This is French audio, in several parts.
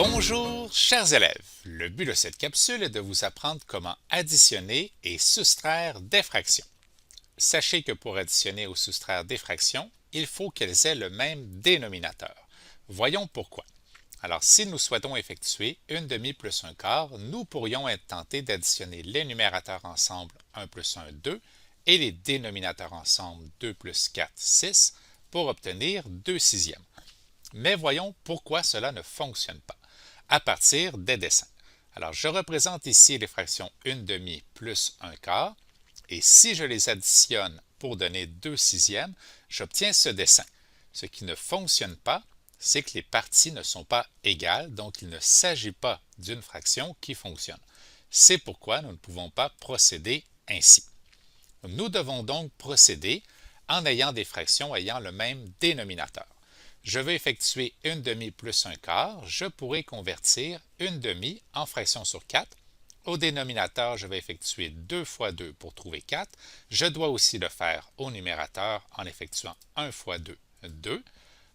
Bonjour, chers élèves! Le but de cette capsule est de vous apprendre comment additionner et soustraire des fractions. Sachez que pour additionner ou soustraire des fractions, il faut qu'elles aient le même dénominateur. Voyons pourquoi. Alors, si nous souhaitons effectuer une demi plus un quart, nous pourrions être tentés d'additionner les numérateurs ensemble 1 plus 1, 2 et les dénominateurs ensemble 2 plus 4, 6 pour obtenir 2 sixièmes. Mais voyons pourquoi cela ne fonctionne pas à partir des dessins. Alors, je représente ici les fractions 1 demi plus 1 quart, et si je les additionne pour donner 2 sixièmes, j'obtiens ce dessin. Ce qui ne fonctionne pas, c'est que les parties ne sont pas égales, donc il ne s'agit pas d'une fraction qui fonctionne. C'est pourquoi nous ne pouvons pas procéder ainsi. Nous devons donc procéder en ayant des fractions ayant le même dénominateur. Je veux effectuer 1 demi plus 1 quart, je pourrais convertir 1 demi en fraction sur 4. Au dénominateur, je vais effectuer 2 fois 2 pour trouver 4. Je dois aussi le faire au numérateur en effectuant 1 fois 2, 2.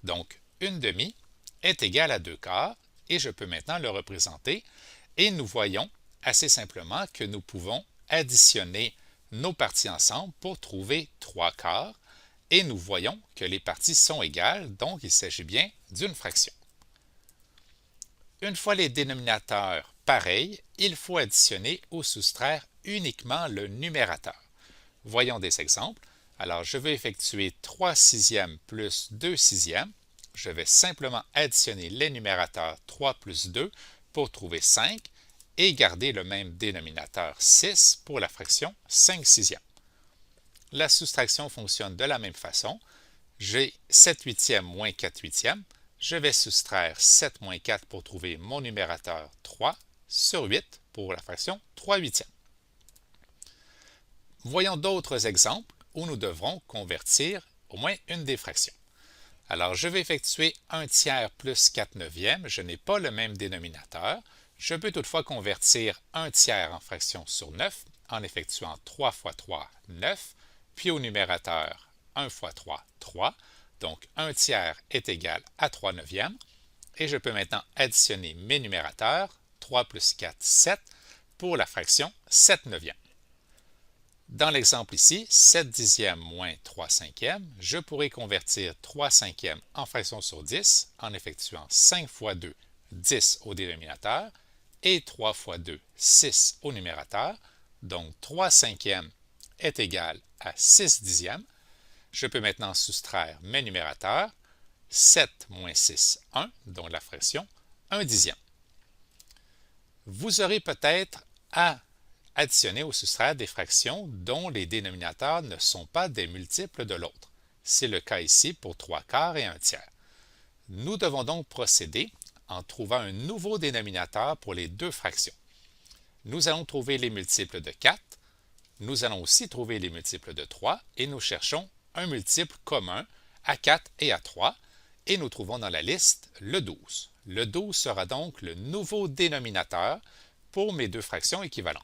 Donc, 1 demi est égal à 2 quarts et je peux maintenant le représenter. Et nous voyons assez simplement que nous pouvons additionner nos parties ensemble pour trouver 3 quarts. Et nous voyons que les parties sont égales, donc il s'agit bien d'une fraction. Une fois les dénominateurs pareils, il faut additionner ou soustraire uniquement le numérateur. Voyons des exemples. Alors, je vais effectuer 3 sixièmes plus 2 sixièmes. Je vais simplement additionner les numérateurs 3 plus 2 pour trouver 5 et garder le même dénominateur 6 pour la fraction 5 sixièmes. La soustraction fonctionne de la même façon. J'ai 7 huitièmes moins 4 huitièmes. Je vais soustraire 7 moins 4 pour trouver mon numérateur 3 sur 8 pour la fraction 3 huitièmes. Voyons d'autres exemples où nous devrons convertir au moins une des fractions. Alors, je vais effectuer 1 tiers plus 4 neuvièmes. Je n'ai pas le même dénominateur. Je peux toutefois convertir 1 tiers en fraction sur 9 en effectuant 3 fois 3, 9. Puis au numérateur, 1 fois 3, 3. Donc, 1 tiers est égal à 3 neuvièmes. Et je peux maintenant additionner mes numérateurs, 3 plus 4, 7, pour la fraction 7 neuvièmes. Dans l'exemple ici, 7 dixièmes moins 3 cinquièmes, je pourrais convertir 3 cinquièmes en fraction sur 10 en effectuant 5 fois 2, 10 au dénominateur, et 3 fois 2, 6 au numérateur. Donc, 3 cinquièmes est égal à 6 dixièmes. Je peux maintenant soustraire mes numérateurs. 7 moins 6, 1, donc la fraction 1 dixième. Vous aurez peut-être à additionner ou soustraire des fractions dont les dénominateurs ne sont pas des multiples de l'autre. C'est le cas ici pour 3 quarts et 1 tiers. Nous devons donc procéder en trouvant un nouveau dénominateur pour les deux fractions. Nous allons trouver les multiples de 4. Nous allons aussi trouver les multiples de 3 et nous cherchons un multiple commun à 4 et à 3 et nous trouvons dans la liste le 12. Le 12 sera donc le nouveau dénominateur pour mes deux fractions équivalentes.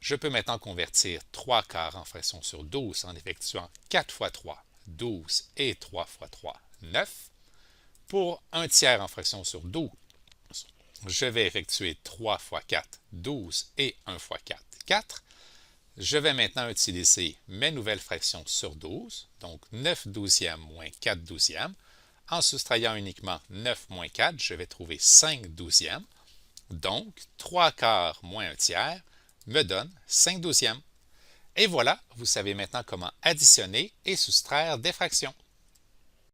Je peux maintenant convertir 3 quarts en fraction sur 12 en effectuant 4 fois 3, 12 et 3 fois 3, 9. Pour 1 tiers en fraction sur 12, je vais effectuer 3 fois 4, 12 et 1 fois 4, 4. Je vais maintenant utiliser mes nouvelles fractions sur 12, donc 9 douzièmes moins 4 douzièmes. En soustrayant uniquement 9 moins 4, je vais trouver 5 douzièmes. Donc, 3 quarts moins 1 tiers me donne 5 douzièmes. Et voilà, vous savez maintenant comment additionner et soustraire des fractions.